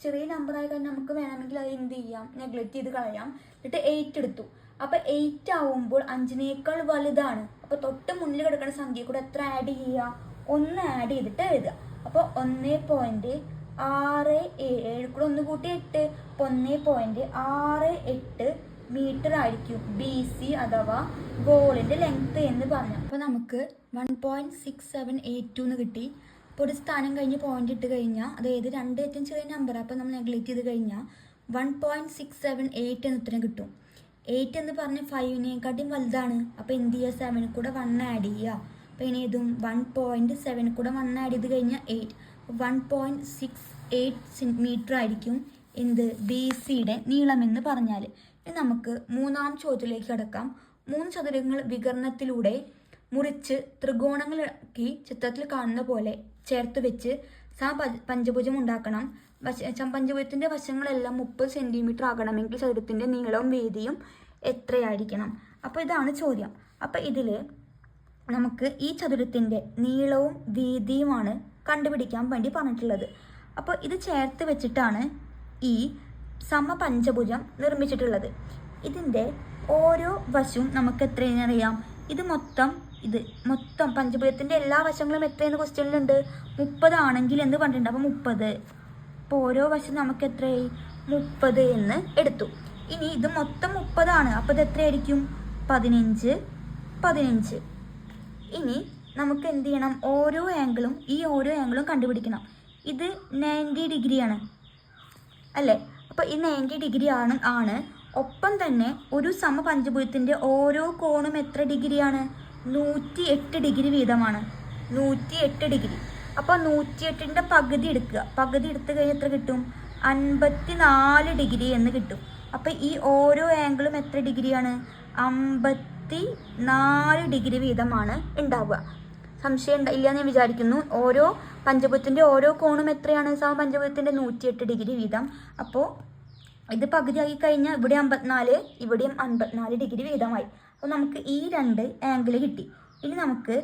ചെറിയ നമ്പറായ കാരണം നമുക്ക് വേണമെങ്കിൽ അത് എന്ത് ചെയ്യാം, നെഗ്ലക്റ്റ് ചെയ്ത് കളയാം. എന്നിട്ട് 8 എടുത്തു. അപ്പോൾ 8 ആവുമ്പോൾ 5നേക്കാൾ വലുതാണ്. അപ്പോൾ തൊട്ട് മുന്നിൽ കിടക്കുന്ന സംഖ്യ കൂടെ എത്ര ആഡ് ചെയ്യുക? 1 ആഡ് ചെയ്തിട്ട് എഴുതുക. അപ്പോൾ 1.67 കൂടെ 1 കൂട്ടി 8, അപ്പോൾ 1.68 മീറ്റർ ആയിരിക്കും BC അഥവാ ബോളിൻ്റെ ലെങ്ത്ത് എന്ന് പറഞ്ഞു. അപ്പോൾ നമുക്ക് 1.6782 എന്ന് കിട്ടി. അപ്പോൾ ഒരു സ്ഥാനം കഴിഞ്ഞ് പോയിന്റ് ഇട്ട് കഴിഞ്ഞാൽ, അതായത് 2 ഏറ്റവും ചെറിയ നമ്പർ, അപ്പോൾ നമ്മൾ നെഗ്ലക്റ്റ് ചെയ്ത് കഴിഞ്ഞാൽ 1.678 എന്ന് ഉത്തരം കിട്ടും. 8 എന്ന് പറഞ്ഞാൽ 5നേക്കാട്ടും വലുതാണ്. അപ്പോൾ എന്ത് ചെയ്യുക, 7 കൂടെ 1 ആഡ് ചെയ്യുക. അപ്പോൾ ഇനി ഇതും 1.7 കൂടെ 1 ആഡ് ചെയ്ത് കഴിഞ്ഞാൽ 8, 1.68 മീറ്റർ ആയിരിക്കും എന്ത് BCയുടെ നീളമെന്ന് പറഞ്ഞാൽ. ഇനി നമുക്ക് മൂന്നാം ചോദ്യത്തിലേക്ക് കടക്കാം. 3 ചതുരങ്ങൾ വികരണത്തിലൂടെ മുറിച്ച് ത്രികോണങ്ങളാക്കി ചിത്രത്തിൽ കാണുന്ന പോലെ ചേർത്ത് വെച്ച് പഞ്ചഭുജം ഉണ്ടാക്കണം. പഞ്ചഭുജത്തിൻ്റെ വശങ്ങളെല്ലാം 30 സെൻറ്റിമീറ്റർ ആകണമെങ്കിൽ ചതുരത്തിൻ്റെ നീളവും വീതിയും എത്രയായിരിക്കണം? അപ്പോൾ ഇതാണ് ചോദ്യം. അപ്പോൾ ഇതിൽ നമുക്ക് ഈ ചതുരത്തിൻ്റെ നീളവും വീതിയുമാണ് കണ്ടുപിടിക്കാൻ വേണ്ടി പറഞ്ഞിട്ടുള്ളത്. അപ്പോൾ ഇത് ചേർത്ത് വെച്ചിട്ടാണ് ഈ സമപഞ്ചഭുജം നിർമ്മിച്ചിട്ടുള്ളത്. ഇതിൻ്റെ ഓരോ വശവും നമുക്ക് എത്രയെന്ന് അറിയാം. ഇത് മൊത്തം പഞ്ചഭുജത്തിൻ്റെ എല്ലാ വശങ്ങളും എത്രയെന്ന് ക്വസ്റ്റ്യനിലുണ്ട്? 30 ആണെങ്കിൽ എന്ന് പറഞ്ഞിട്ടുണ്ട്. അപ്പോൾ 30. അപ്പോൾ ഓരോ വശം നമുക്ക് എത്രയായി? 30 എന്ന് എടുത്തു. ഇനി ഇത് മൊത്തം 30 ആണ്. അപ്പോൾ ഇത് എത്രയായിരിക്കും? 15. ഇനി നമുക്ക് എന്ത് ചെയ്യണം? ഓരോ ആംഗിളും കണ്ടുപിടിക്കണം. ഇത് 90 ഡിഗ്രിയാണ് അല്ലേ. അപ്പോൾ ഈ 90 ഡിഗ്രി ആണ്. ഒപ്പം തന്നെ ഒരു സമപഞ്ചഭുജത്തിൻ്റെ ഓരോ കോണും എത്ര ഡിഗ്രിയാണ്? 108 ഡിഗ്രി വീതമാണ്. 108 ഡിഗ്രി. അപ്പോൾ 108ൻ്റെ പകുതി എടുക്കുക. പകുതി എടുത്തു കഴിഞ്ഞാൽ എത്ര കിട്ടും? 54 ഡിഗ്രി എന്ന് കിട്ടും. അപ്പോൾ ഈ ഓരോ ആംഗിളും എത്ര ഡിഗ്രിയാണ്? 54 54 ഡിഗ്രി വീതമാണ് ഉണ്ടാവുക. സംശയം ഇല്ലയെന്ന് ഞാൻ വിചാരിക്കുന്നു. ഓരോ പഞ്ചഭുജത്തിൻ്റെ ഓരോ കോണും എത്രയാണ്? സമപഞ്ചഭുജത്തിൻ്റെ 108 ഡിഗ്രി വീതം. അപ്പോൾ ഇത് പകുതിയാക്കി കഴിഞ്ഞാൽ ഇവിടെ 54, ഇവിടെയും 54 ഡിഗ്രി വീതമായി. അപ്പോൾ നമുക്ക് ഈ 2 ആംഗിൾ കിട്ടി. ഇനി നമുക്ക്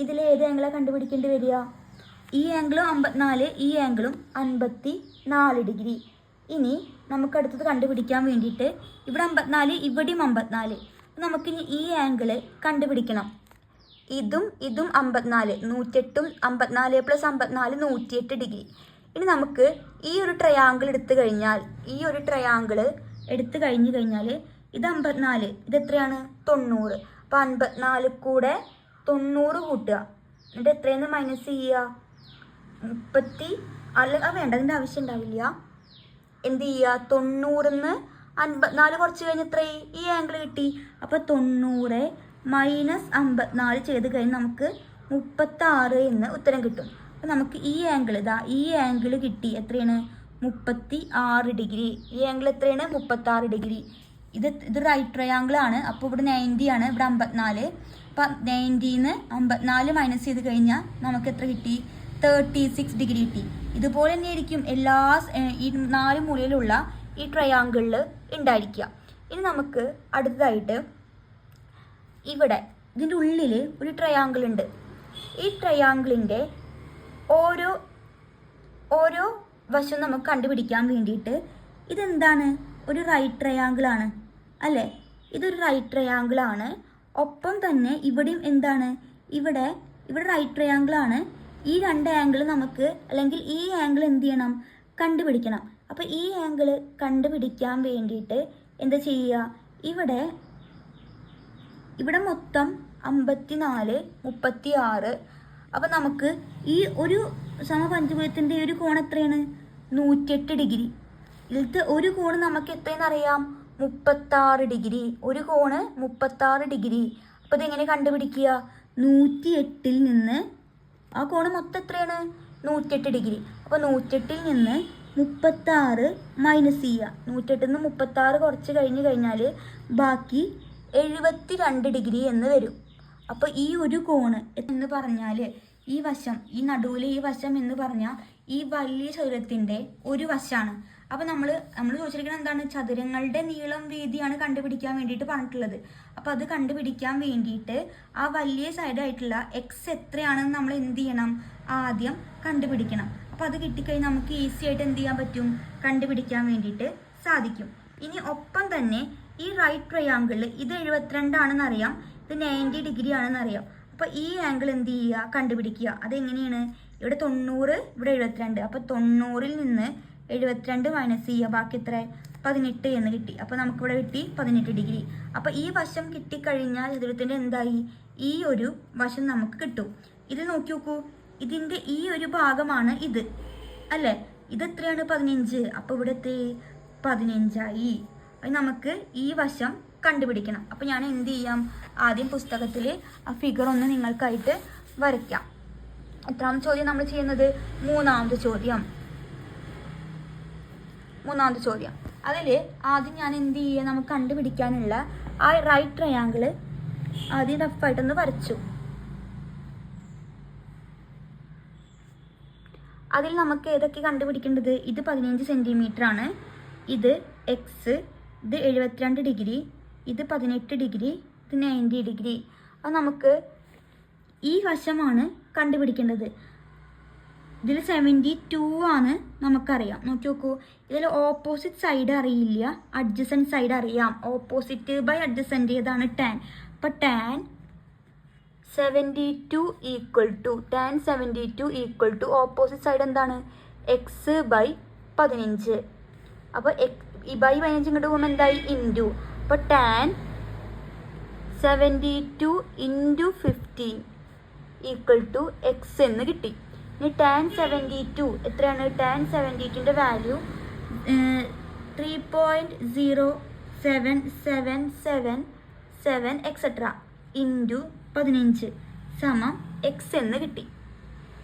ഇതിൽ ഏത് ആംഗിളാണ് കണ്ടുപിടിക്കേണ്ടി വരിക? ഈ ആംഗിളും 54, ഈ ആംഗിളും 54 ഡിഗ്രി. ഇനി നമുക്ക് അടുത്തത് കണ്ടുപിടിക്കാൻ വേണ്ടിയിട്ട് ഇവിടെ 54, ഇവിടെയും 54. നമുക്കിനി ഈ ആംഗിള് കണ്ടുപിടിക്കണം. ഇതും 54, 108ഉം 54 + 54 108 ഡിഗ്രി. ഇനി നമുക്ക് ഈ ഒരു ട്രയാങ്കിൾ എടുത്തു കഴിഞ്ഞാൽ ഇത് 54, ഇത് എത്രയാണ്? 90. അപ്പോൾ 54 കൂടെ 90 കൂട്ടുക. എന്നിട്ട് എത്രയെന്ന് മൈനസ് ചെയ്യുക? 30 വേണ്ട, അതിൻ്റെ ആവശ്യം ഉണ്ടാവില്ല. എന്ത് ചെയ്യുക? 90ന്ന് 54 കുറച്ച് കഴിഞ്ഞ് എത്രയായി? ഈ ആംഗിൾ കിട്ടി. അപ്പോൾ 90 - 54 ചെയ്ത് കഴിഞ്ഞ് നമുക്ക് 36 എന്ന് ഉത്തരം കിട്ടും. അപ്പോൾ നമുക്ക് ഈ ആംഗിൾ കിട്ടി. എത്രയാണ്? 36 ഡിഗ്രി. ഈ ആംഗിൾ എത്രയാണ്? 36 ഡിഗ്രി. ഇത് റൈറ്റ് ട്രയാങ്കിൾ ആണ്. അപ്പോൾ ഇവിടെ 90 ആണ്, ഇവിടെ 54. അപ്പം 90ന്ന് 54 മൈനസ് ചെയ്ത് കഴിഞ്ഞാൽ നമുക്ക് എത്ര കിട്ടി? 36 ഡിഗ്രി കിട്ടി. ഇതുപോലെ തന്നെ ആയിരിക്കും എല്ലാ ഈ 4 മൂലയിലുള്ള ഈ ട്രയാങ്കിളിൽ ഉണ്ടായിരിക്കുക. ഇനി നമുക്ക് അടുത്തതായിട്ട് ഇവിടെ ഇതിൻ്റെ ഉള്ളിൽ ഒരു ട്രയാങ്കിൾ ഉണ്ട്. ഈ ട്രയാങ്കിളിൻ്റെ ഓരോ വശം നമുക്ക് കണ്ടുപിടിക്കാൻ വേണ്ടിയിട്ട് ഇതെന്താണ്? ഒരു റൈറ്റ് ട്രയാങ്കിൾ ആണ് അല്ലേ? ഇതൊരു റൈറ്റ് ട്രയാങ്കിൾ ആണ്. ഒപ്പം തന്നെ ഇവിടെയും എന്താണ്? ഇവിടെ റൈറ്റ് ട്രയാങ്കിൾ ആണ്. ഈ 2 ആംഗിൾ നമുക്ക്, അല്ലെങ്കിൽ ഈ ആംഗിൾ എന്ത് ചെയ്യണം? കണ്ടുപിടിക്കണം. അപ്പോൾ ഈ ആംഗിൾ കണ്ടുപിടിക്കാൻ വേണ്ടിയിട്ട് എന്താ ചെയ്യുക? ഇവിടെ മൊത്തം 54, 36. അപ്പോൾ നമുക്ക് ഈ ഒരു സമപഞ്ചഭുജത്തിൻ്റെ ഒരു കോൺ എത്രയാണ്? 108 ഡിഗ്രി. ഇതിലത്തെ ഒരു കോണ് നമുക്ക് എത്രയെന്ന് അറിയാം? 36 ഡിഗ്രി. ഒരു കോണ് 36 ഡിഗ്രി. അപ്പോൾ ഇതെങ്ങനെ കണ്ടുപിടിക്കുക? 108ൽ നിന്ന് ആ കോണ് മൊത്തം എത്രയാണ്? 108 ഡിഗ്രി. അപ്പോൾ 108ൽ നിന്ന് 36 മൈനസ് ചെയ്യുക. 108ൽ നിന്ന് 36 കുറച്ച് കഴിഞ്ഞാൽ ബാക്കി 72 ഡിഗ്രി എന്ന് വരും. അപ്പോൾ ഈ ഒരു കോണ് എന്ന് പറഞ്ഞാൽ ഈ വശം, ഈ നടുവിലെ ഈ വശം എന്ന് പറഞ്ഞാൽ ഈ വലിയ ചതുരത്തിൻ്റെ ഒരു വശമാണ്. അപ്പോൾ നമ്മൾ ചോദിച്ചിരിക്കുന്നത് എന്താണ്? ചതുരങ്ങളുടെ നീളം വീതിയാണ് കണ്ടുപിടിക്കാൻ വേണ്ടിയിട്ട് പറഞ്ഞിട്ടുള്ളത്. അപ്പോൾ അത് കണ്ടുപിടിക്കാൻ വേണ്ടിയിട്ട് ആ വലിയ സൈഡായിട്ടുള്ള എക്സ് എത്രയാണെന്ന് നമ്മൾ എന്ത് ചെയ്യണം? ആദ്യം കണ്ടുപിടിക്കണം. അപ്പോൾ അത് കിട്ടിക്കഴിഞ്ഞാൽ നമുക്ക് ഈസി ആയിട്ട് എന്ത് ചെയ്യാൻ പറ്റും? കണ്ടുപിടിക്കാൻ വേണ്ടിയിട്ട് സാധിക്കും. ഇനി ഒപ്പം തന്നെ ഈ റൈറ്റ് ട്രയാങ്കിളിൽ ഇത് 72 ആണെന്ന് അറിയാം, ഇത് 90 ഡിഗ്രി ആണെന്ന് അറിയാം. അപ്പോൾ ഈ ആംഗിൾ എന്ത് ചെയ്യുക? കണ്ടുപിടിക്കുക. അതെങ്ങനെയാണ്? ഇവിടെ 90, ഇവിടെ 72. അപ്പോൾ 90ൽ നിന്ന് 72 മൈനസ് ചെയ്യുക. ബാക്കി എത്ര? 18 എന്ന് കിട്ടി. അപ്പോൾ നമുക്കിവിടെ കിട്ടി 18 ഡിഗ്രി. അപ്പോൾ ഈ വശം കിട്ടിക്കഴിഞ്ഞാൽ ചതുരത്തിൻ്റെ എന്തായി? ഈ ഒരു വശം നമുക്ക് കിട്ടും. ഇത് നോക്കി നോക്കൂ, ഇതിൻ്റെ ഈ ഒരു ഭാഗമാണ് ഇത് അല്ലേ? ഇതെത്രയാണ്? 15. അപ്പോൾ ഇവിടെ 15ആയി. അത് നമുക്ക് ഈ വശം കണ്ടുപിടിക്കണം. അപ്പോൾ ഞാൻ എന്ത് ചെയ്യാം? ആദ്യം പുസ്തകത്തിൽ ആ ഫിഗർ ഒന്ന് നിങ്ങൾക്കായിട്ട് വരയ്ക്കാം. എത്രാമത്തെ ചോദ്യം നമ്മൾ ചെയ്യുന്നത്? മൂന്നാമത്തെ ചോദ്യം. അതിൽ ആദ്യം ഞാൻ എന്ത് ചെയ്യുക? നമുക്ക് കണ്ടുപിടിക്കാനുള്ള ആ റൈറ്റ് ട്രയാങ്കിൾ ആദ്യം റഫായിട്ടൊന്ന് വരച്ചു. അതിൽ നമുക്ക് ഏതൊക്കെ കണ്ടുപിടിക്കേണ്ടത്? ഇത് 15 സെൻറ്റിമീറ്റർ ആണ്. ഇത് എക്സ്, ഇത് 72 ഡിഗ്രി, ഇത് 18 ഡിഗ്രി, ഇത് 90 ഡിഗ്രി. അത് നമുക്ക് ഈ വശമാണ് കണ്ടുപിടിക്കേണ്ടത്. ഇതിൽ 72 ആണ് നമുക്കറിയാം. നോക്കി നോക്കൂ, ഇതിൽ ഓപ്പോസിറ്റ് സൈഡ് അറിയില്ല, അഡ്ജസൻറ്റ് സൈഡ് അറിയാം. ഓപ്പോസിറ്റ് ബൈ അഡ്ജസൻറ്റ് ഏതാണ്? ടാൻ. അപ്പോൾ tan 72 equal to opposite side എന്താണ്? X by 15. അപ്പോൾ ഈ ബൈ 15 ഇങ്ങോട്ട് പോകുമ്പോൾ എന്തായി? ഇൻറ്റു. അപ്പോൾ ടാൻ 72 × 15 ഈക്വൽ ടു എക്സ് എന്ന് കിട്ടി. ഇനി ടാൻ 72 എത്രയാണ്? ടാൻ 72ൻ്റെ വാല്യൂ 3.0777 എക്സെട്ര ഇൻറ്റു 15 സമം എക്സ് എന്ന് കിട്ടി.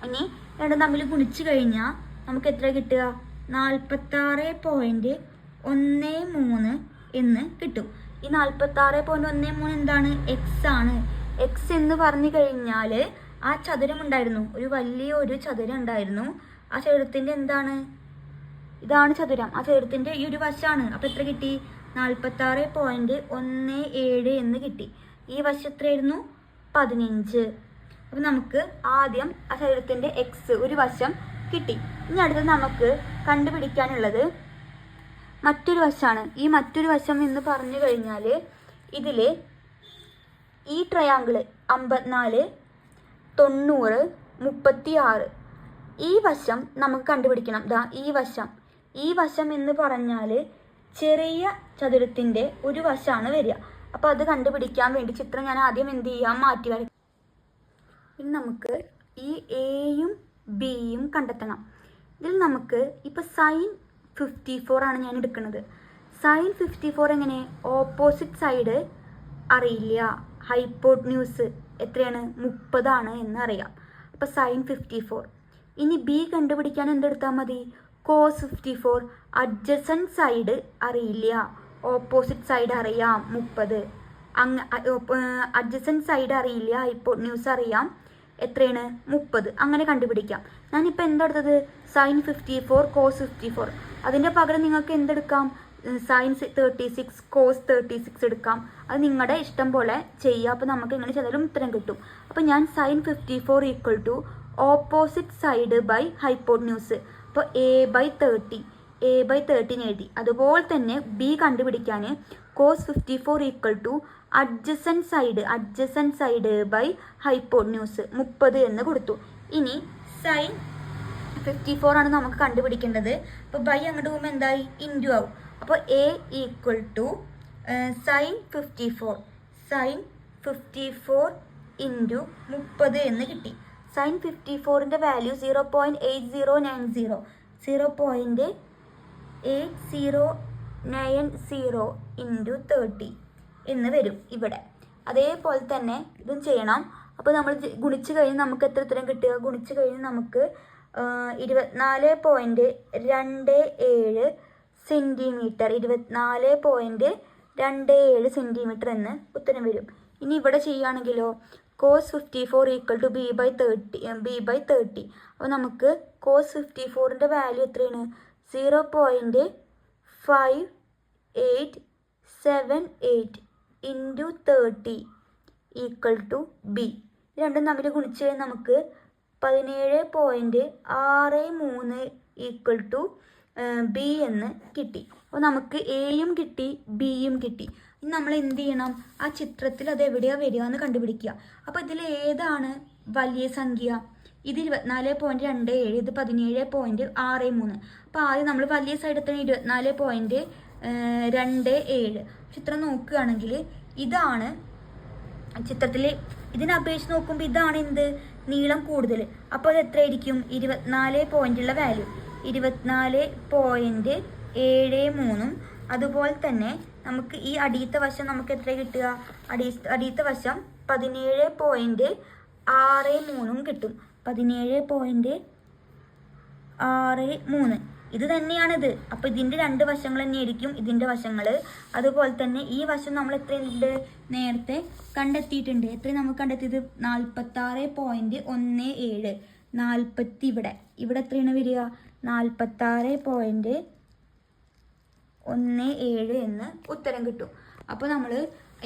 ഇനി രണ്ടും തമ്മിൽ ഗുണിച്ച് കഴിഞ്ഞാൽ നമുക്ക് എത്ര കിട്ടുക? 46.13 എന്ന് കിട്ടും. ഈ 46.13 എന്താണ്? എക്സ് ആണ്. എക്സ് എന്ന് പറഞ്ഞു കഴിഞ്ഞാൽ ആ ചതുരം ഉണ്ടായിരുന്നു, ഒരു വലിയൊരു ചതുരം ഉണ്ടായിരുന്നു. ആ ചതുരത്തിൻ്റെ എന്താണ്? ഇതാണ് ചതുരം. ആ ചതുരത്തിൻ്റെ ഈ ഒരു വശമാണ്. അപ്പോൾ എത്ര കിട്ടി? 46.17 എന്ന് കിട്ടി. ഈ വശം എത്രയായിരുന്നു? 15. അപ്പം നമുക്ക് ആദ്യം ആ ചതുരത്തിൻ്റെ എക്സ് ഒരു വശം കിട്ടി. ഇനി അടുത്തത് നമുക്ക് കണ്ടുപിടിക്കാനുള്ളത് മറ്റൊരു വശമാണ്. ഈ മറ്റൊരു വശം എന്ന് പറഞ്ഞു കഴിഞ്ഞാൽ ഇതിൽ ഈ ട്രയാങ്കിള് 54, 90, 36 ഈ വശം നമുക്ക് കണ്ടുപിടിക്കണം. ദാ ഈ വശം എന്ന് പറഞ്ഞാൽ ചെറിയ ചതുരത്തിൻ്റെ ഒരു വശമാണ് വരിക. അപ്പോൾ അത് കണ്ടുപിടിക്കാൻ വേണ്ടി ചിത്രം ഞാൻ ആദ്യം എന്ത് ചെയ്യാം? മാറ്റി വരയ്ക്കാം. ഇനി നമുക്ക് ഈ എയും ബിയും കണ്ടെത്തണം. ഇതിൽ നമുക്ക് ഇപ്പോൾ sin 54 ആണ് ഞാൻ എടുക്കുന്നത്. sin 54 എങ്ങനെ? ഓപ്പോസിറ്റ് സൈഡ് അറിയില്ല, ഹൈപ്പോട്ന്യൂസ് എത്രയാണ്? 30 എന്ന് അറിയാം. അപ്പോൾ sin 54. ഇനി ബി കണ്ടുപിടിക്കാൻ എന്തെടുത്താൽ മതി? cos 54. അഡ്ജസൻറ്റ് സൈഡ് അറിയില്ല, ഓപ്പോസിറ്റ് സൈഡ് അറിയാം 30. അഡ്ജസൻറ്റ് സൈഡ് അറിയില്ല, ഹൈപ്പോട്ന്യൂസ് അറിയാം, എത്രയാണ്? 30. അങ്ങനെ കണ്ടുപിടിക്കാം. ഞാനിപ്പോൾ എന്തെടുത്തത്? sin 54 cos 54. അതിൻ്റെ പകരം നിങ്ങൾക്ക് എന്തെടുക്കാം? sin 36 cos 36 എടുക്കാം. അത് നിങ്ങളുടെ ഇഷ്ടം പോലെ ചെയ്യുക. അപ്പോൾ നമുക്ക് എങ്ങനെ ചെയ്താലും ഉത്തരം കിട്ടും. അപ്പോൾ ഞാൻ sin 54 equal to opposite side by hypotenuse. അപ്പോൾ a/30 എഴുതി. അതുപോലെ തന്നെ ബി കണ്ടുപിടിക്കാൻ cos 54 equal to adjacent side by hypotenuse 30 എന്ന് കൊടുത്തു. ഇനി sin 54 ആണ് നമുക്ക് കണ്ടുപിടിക്കേണ്ടത്. അപ്പോൾ ബൈ അങ്ങോട്ട് പോകുമ്പോൾ എന്തായി? ഇൻറ്റു ആവും. അപ്പോൾ a equal to sin 54 into 30 എന്ന് കിട്ടി. sin 54ൻ്റെ വാല്യൂ 0.8090 ഇൻറ്റു 30 എന്ന് വരും ഇവിടെ. അതേപോലെ തന്നെ ഇതും ചെയ്യണം. അപ്പോൾ നമ്മൾ ഗുണിച്ച് കഴിഞ്ഞ് നമുക്ക് എത്ര ഉത്തരം കിട്ടുക? ഗുണിച്ച് കഴിഞ്ഞ് നമുക്ക് 24.27 സെൻറ്റിമീറ്റർ 24.27 സെൻറ്റിമീറ്റർ എന്ന് ഉത്തരം വരും. ഇനി ഇവിടെ ചെയ്യുകയാണെങ്കിലോ cos 54 ഈക്വൽ ടു b/30. അപ്പോൾ നമുക്ക് cos 54ൻ്റെ വാല്യൂ എത്രയാണ്? 0.5878 ഇൻറ്റു 30 ഈക്വൽ ടു ബി. രണ്ടും തമ്മിൽ ഗുണിച്ച് കഴിഞ്ഞാൽ നമുക്ക് 17.63 ഈക്വൽ ടു ബി എന്ന് കിട്ടി. അപ്പോൾ നമുക്ക് എയും കിട്ടി, ബിയും കിട്ടി. ഇനി നമ്മൾ എന്ത് ചെയ്യണം? ആ ചിത്രത്തിൽ അത് എവിടെയാണ് വരിക എന്ന് കണ്ടുപിടിക്കുക. അപ്പോൾ ഇതിൽ ഏതാണ് വലിയ സംഖ്യ? ഇത് 24.27, ഇത് 17.63. അപ്പോൾ ആദ്യം നമ്മൾ വലിയ സൈഡ് എത്ര? 24.27. ചിത്രം നോക്കുകയാണെങ്കിൽ ഇതാണ് ചിത്രത്തിൽ, ഇതിനെ അപേക്ഷിച്ച് നോക്കുമ്പോൾ ഇതാണ് എന്ത്? നീളം കൂടുതൽ. അപ്പോൾ അത് എത്രയായിരിക്കും? 24 പോയിൻ്റുള്ള വാല്യൂ 24.73. അതുപോലെ തന്നെ നമുക്ക് ഈ അടിയത്തെ വശം നമുക്ക് എത്ര കിട്ടുക? അടിയത്തെ വശം 17.63 കിട്ടും. 17.63 ഇത് തന്നെയാണിത്. അപ്പോൾ ഇതിൻ്റെ രണ്ട് വശങ്ങൾ തന്നെയായിരിക്കും ഇതിൻ്റെ വശങ്ങൾ. അതുപോലെ തന്നെ ഈ വശം നമ്മൾ എത്രയുണ്ട്? നേരത്തെ കണ്ടെത്തിയിട്ടുണ്ട്. എത്രയും നമുക്ക് കണ്ടെത്തിയത്? 46.17. 40 ഇവിടെ എത്രയാണ് വരിക? 46.17 എന്ന് ഉത്തരം കിട്ടും. അപ്പോൾ നമ്മൾ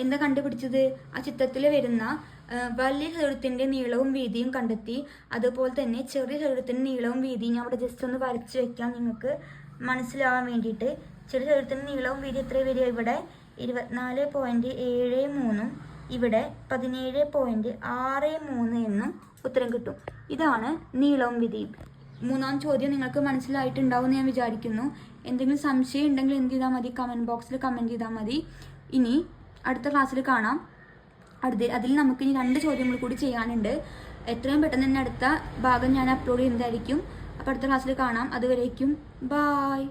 എന്താ കണ്ടുപിടിച്ചത്? ആ ചിത്രത്തിൽ വരുന്ന വലിയ ചതുരത്തിൻ്റെ നീളവും വീതിയും കണ്ടെത്തി. അതുപോലെ തന്നെ ചെറിയ ചതുരത്തിൻ്റെ നീളവും വീതിയും ഞാൻ അവിടെ ജസ്റ്റ് ഒന്ന് വരച്ച് വെക്കാം നിങ്ങൾക്ക് മനസ്സിലാവാൻ വേണ്ടിയിട്ട്. ചെറിയ ചതുരത്തിൻ്റെ നീളവും വീതി എത്ര വരിക? ഇവിടെ 24.73, ഇവിടെ 17.63 എന്നും ഉത്തരം കിട്ടും. ഇതാണ് നീളവും വീതിയും. മൂന്നാം ചോദ്യം നിങ്ങൾക്ക് മനസ്സിലായിട്ടുണ്ടാവും എന്ന് ഞാൻ വിചാരിക്കുന്നു. എന്തെങ്കിലും സംശയം ഉണ്ടെങ്കിൽ എന്ത് ചെയ്താൽ മതി? കമൻറ്റ് ബോക്സിൽ കമൻറ്റ് ചെയ്താൽ മതി. ഇനി അടുത്ത ക്ലാസ്സിൽ കാണാം. അതിൽ നമുക്ക് ഇനി 2 ചോദ്യങ്ങൾ കൂടി ചെയ്യാനുണ്ട്. എത്രയും പെട്ടെന്ന് തന്നെ അടുത്ത ഭാഗം ഞാൻ അപ്ലോഡ് ചെയ്യുന്നതായിരിക്കും. അപ്പോൾ അടുത്ത ക്ലാസ്സിൽ കാണാം. അതുവരേക്കും ബായ്.